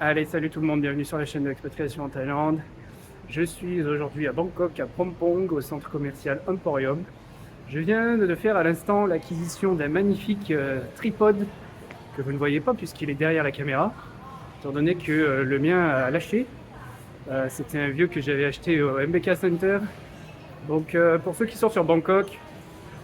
Allez, salut tout le monde, bienvenue sur la chaîne de l'expatriation en Thaïlande. Je suis aujourd'hui à Bangkok, à Phrom Phong, au centre commercial Emporium. Je viens de faire à l'instant l'acquisition d'un magnifique tripode que vous ne voyez pas puisqu'il est derrière la caméra, étant donné que le mien a lâché. C'était un vieux que j'avais acheté au MBK Center. Donc pour ceux qui sont sur Bangkok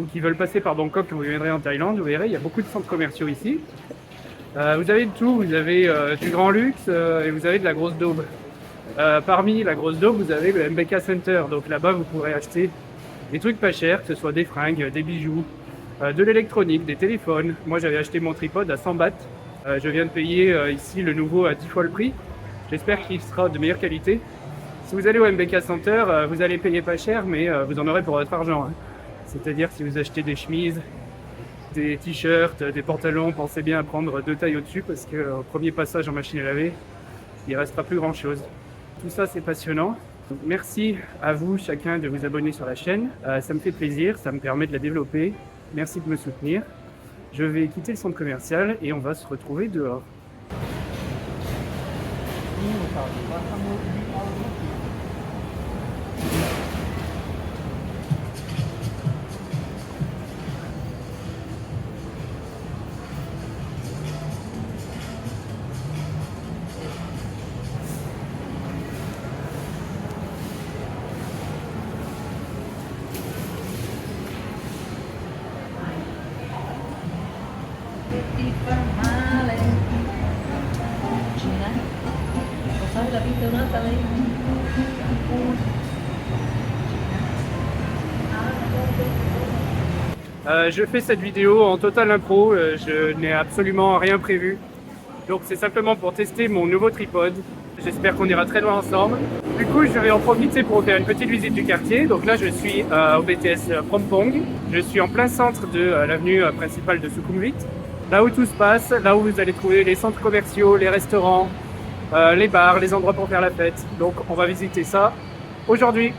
ou qui veulent passer par Bangkok quand vous viendrez en Thaïlande, vous verrez, il y a beaucoup de centres commerciaux ici. Vous avez de tout, vous avez du grand luxe et vous avez de la grosse daube. Parmi la grosse daube, vous avez le MBK Center. Donc là-bas, vous pourrez acheter des trucs pas chers, que ce soit des fringues, des bijoux, de l'électronique, des téléphones. Moi, j'avais acheté mon tripode à 100 bahts. Je viens de payer ici le nouveau à 10 fois le prix. J'espère qu'il sera de meilleure qualité. Si vous allez au MBK Center, vous allez payer pas cher, mais vous en aurez pour votre argent. Hein. C'est-à-dire si vous achetez des chemises, des t-shirts, des pantalons, pensez bien à prendre 2 tailles au-dessus parce qu'au premier passage en machine à laver, il ne restera plus grand-chose. Tout ça, c'est passionnant. Donc, merci à vous chacun de vous abonner sur la chaîne. Ça me fait plaisir, ça me permet de la développer. Merci de me soutenir. Je vais quitter le centre commercial et on va se retrouver dehors. Je fais cette vidéo en total impro, je n'ai absolument rien prévu. Donc c'est simplement pour tester mon nouveau tripode. J'espère qu'on ira très loin ensemble. Du coup, je vais en profiter pour faire une petite visite du quartier. Donc là, je suis au BTS Phrom Phong. Je suis en plein centre de l'avenue principale de Sukhumvit. Là où tout se passe, là où vous allez trouver les centres commerciaux, les restaurants, les bars, les endroits pour faire la fête. Donc on va visiter ça aujourd'hui.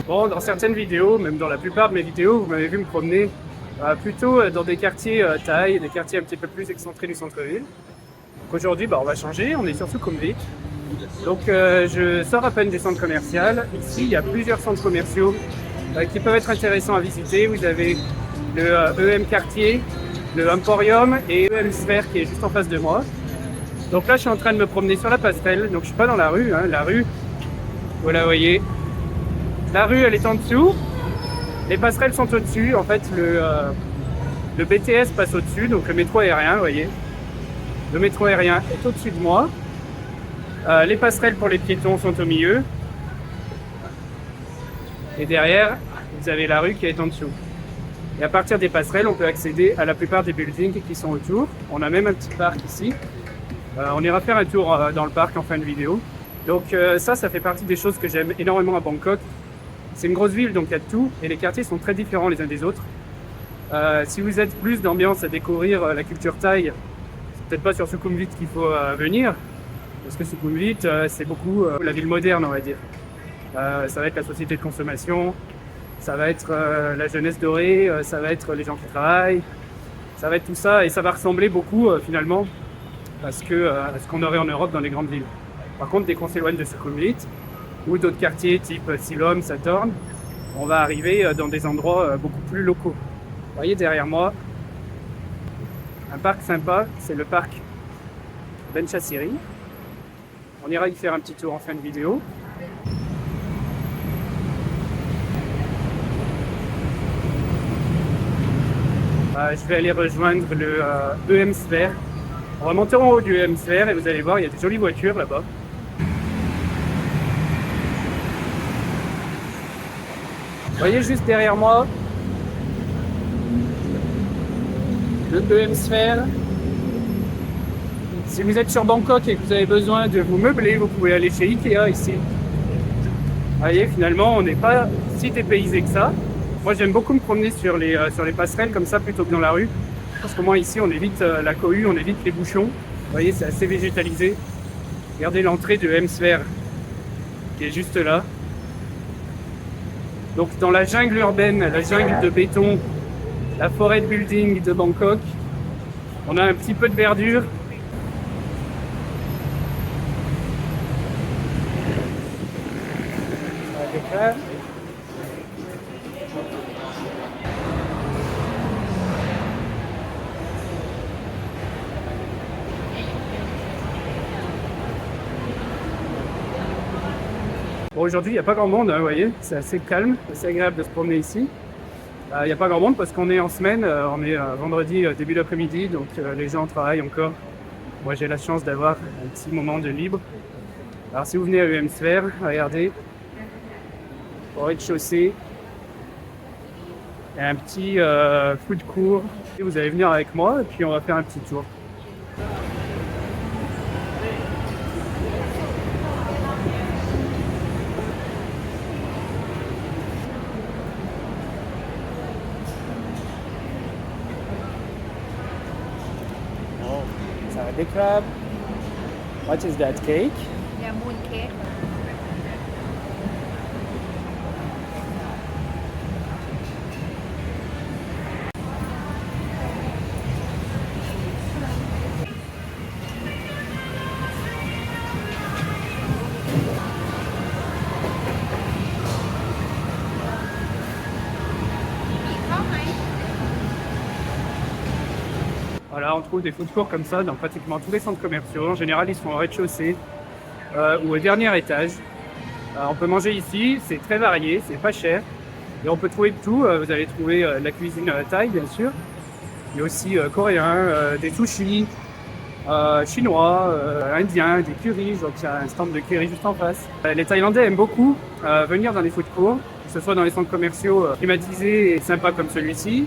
Bon, dans certaines vidéos, même dans la plupart de mes vidéos, vous m'avez vu me promener plutôt dans des quartiers thaïs, des quartiers un petit peu plus excentrés du centre-ville. Donc aujourd'hui, on va changer, on est sur Sukhumvit. Donc je sors à peine du centre commercial. Ici, il y a plusieurs centres commerciaux qui peuvent être intéressants à visiter. Vous avez le EM Quartier, le Emporium et EM Sphere qui est juste en face de moi. Donc là, je suis en train de me promener sur la passerelle. Donc je suis pas dans la rue, hein. La rue, vous la voyez. La rue, elle est en dessous. Les passerelles sont au-dessus. En fait, le BTS passe au-dessus, donc le métro aérien, vous voyez. Le métro aérien est au-dessus de moi. Les passerelles pour les piétons sont au milieu. Et derrière, vous avez la rue qui est en dessous. Et à partir des passerelles, on peut accéder à la plupart des buildings qui sont autour. On a même un petit parc ici. On ira faire un tour dans le parc en fin de vidéo. Donc ça fait partie des choses que j'aime énormément à Bangkok. C'est une grosse ville, donc il y a de tout, et les quartiers sont très différents les uns des autres. Si vous êtes plus d'ambiance à découvrir la culture thaï, c'est peut-être pas sur Sukhumvit qu'il faut venir, parce que Sukhumvit, c'est beaucoup la ville moderne, on va dire. Ça va être la société de consommation, ça va être la jeunesse dorée, ça va être les gens qui travaillent, ça va être tout ça, et ça va ressembler beaucoup finalement à ce qu'on aurait en Europe dans les grandes villes. Par contre, dès qu'on s'éloigne de Sukhumvit, ou d'autres quartiers type Silom, Sathorn, on va arriver dans des endroits beaucoup plus locaux. Vous voyez derrière moi, un parc sympa, c'est le parc Benchasiri. On ira y faire un petit tour en fin de vidéo. Je vais aller rejoindre le EM Sphere. On va monter en haut du EM Sphere et vous allez voir, il y a des jolies voitures là-bas. Vous voyez juste derrière moi le EM Sphere. Si vous êtes sur Bangkok et que vous avez besoin de vous meubler, vous pouvez aller chez Ikea ici. Vous voyez, finalement, on n'est pas si dépaysé que ça. Moi, j'aime beaucoup me promener sur les passerelles comme ça plutôt que dans la rue. Parce qu'au moins ici, on évite la cohue, on évite les bouchons. Vous voyez, c'est assez végétalisé. Regardez l'entrée de EM Sphere qui est juste là. Donc dans la jungle urbaine, la jungle de béton, la forêt de building de Bangkok, on a un petit peu de verdure. Bon, aujourd'hui, il n'y a pas grand monde, hein, vous voyez, c'est assez calme, c'est agréable de se promener ici. Il n'y a pas grand monde parce qu'on est en semaine, on est vendredi début d'après-midi, donc les gens travaillent encore. Moi, j'ai la chance d'avoir un petit moment de libre. Alors, si vous venez à UM-Sphere, regardez, au rez-de-chaussée, il y a un petit food court. Vous allez venir avec moi et puis on va faire un petit tour. Salad crab. What is that cake? Yeah, moon cake. Voilà, on trouve des food courts comme ça dans pratiquement tous les centres commerciaux. En général, ils sont au rez-de-chaussée ou au dernier étage. On peut manger ici, c'est très varié, c'est pas cher. Et on peut trouver de tout. Vous allez trouver de la cuisine thaï, bien sûr. Il y a aussi coréen, des sushis, chinois, indiens, des currys. Donc il y a un stand de curry juste en face. Les Thaïlandais aiment beaucoup venir dans les food courts, que ce soit dans les centres commerciaux climatisés et sympas comme celui-ci,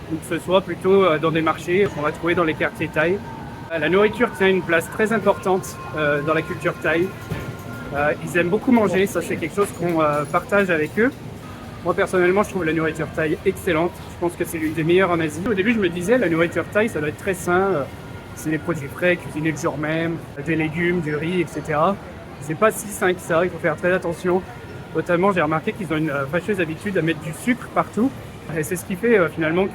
ou que ce soit plutôt dans des marchés qu'on va trouver dans les quartiers thaï. La nourriture tient une place très importante dans la culture thaï. Ils aiment beaucoup manger, ça c'est quelque chose qu'on partage avec eux. Moi personnellement, je trouve la nourriture thaï excellente. Je pense que c'est l'une des meilleures en Asie. Au début, je me disais, la nourriture thaï, ça doit être très sain. C'est des produits frais, cuisinés le jour même, des légumes, du riz, etc. C'est pas si sain que ça, il faut faire très attention. Notamment, j'ai remarqué qu'ils ont une fâcheuse habitude à mettre du sucre partout. Et c'est ce qui fait finalement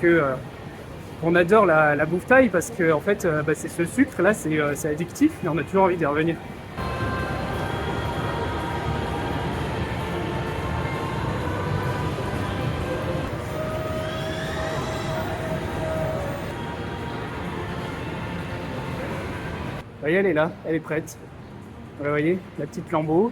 qu'on adore la bouffe thaï, parce que en fait, c'est ce sucre là, c'est addictif, et on a toujours envie d'y revenir. Vous voyez, elle est là, elle est prête. Vous voyez, la petite lambeau.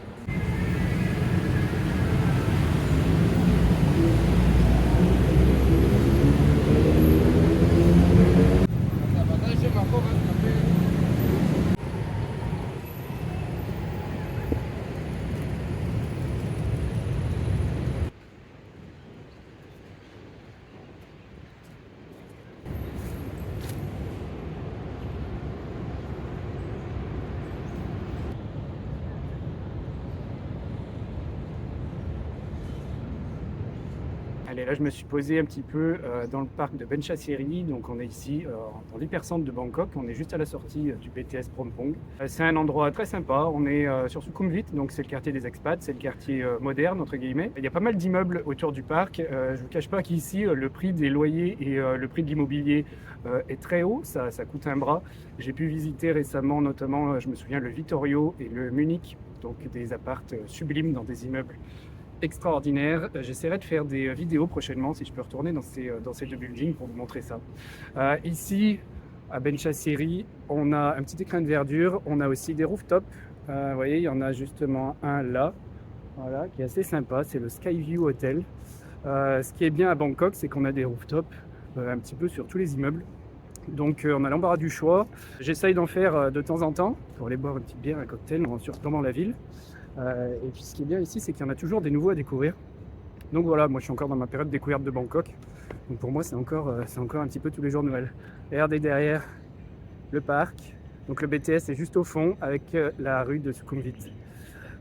Allez, là je me suis posé un petit peu dans le parc de Benchasseri, donc on est ici dans l'hypercentre de Bangkok, on est juste à la sortie du BTS Prompong. C'est un endroit très sympa, on est sur Sukhumvit, donc c'est le quartier des expats, c'est le quartier moderne entre guillemets. Il y a pas mal d'immeubles autour du parc, je ne vous cache pas qu'ici le prix des loyers et le prix de l'immobilier est très haut, ça coûte un bras. J'ai pu visiter récemment notamment, je me souviens, le Vittorio et le Munich, donc des appartes sublimes dans des immeubles extraordinaire. J'essaierai de faire des vidéos prochainement si je peux retourner dans ces deux buildings pour vous montrer ça. Ici, à Benchasseri, on a un petit écrin de verdure, on a aussi des rooftops. Vous voyez, il y en a justement un là, voilà, qui est assez sympa, c'est le Skyview Hotel. Ce qui est bien à Bangkok, c'est qu'on a des rooftops un petit peu sur tous les immeubles. Donc on a l'embarras du choix. J'essaye d'en faire de temps en temps pour aller boire une petite bière, un cocktail en surplombant la ville. Et puis ce qui est bien ici, c'est qu'il y en a toujours des nouveaux à découvrir. Donc voilà, moi je suis encore dans ma période de découverte de Bangkok. Donc pour moi c'est encore un petit peu tous les jours Noël. Regardez derrière le parc. Donc le BTS est juste au fond avec la rue de Sukhumvit.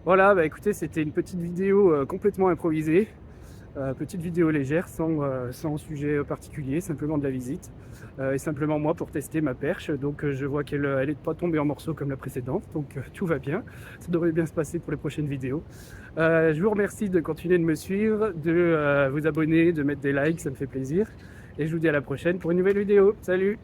Voilà, bah écoutez, c'était une petite vidéo complètement improvisée. Petite vidéo légère, sans sujet particulier, simplement de la visite. Et simplement moi pour tester ma perche. Donc je vois qu'elle n'est pas tombée en morceaux comme la précédente, donc tout va bien. Ça devrait bien se passer pour les prochaines vidéos. Je vous remercie de continuer de me suivre, de vous abonner, de mettre des likes, ça me fait plaisir. Et je vous dis à la prochaine pour une nouvelle vidéo. Salut!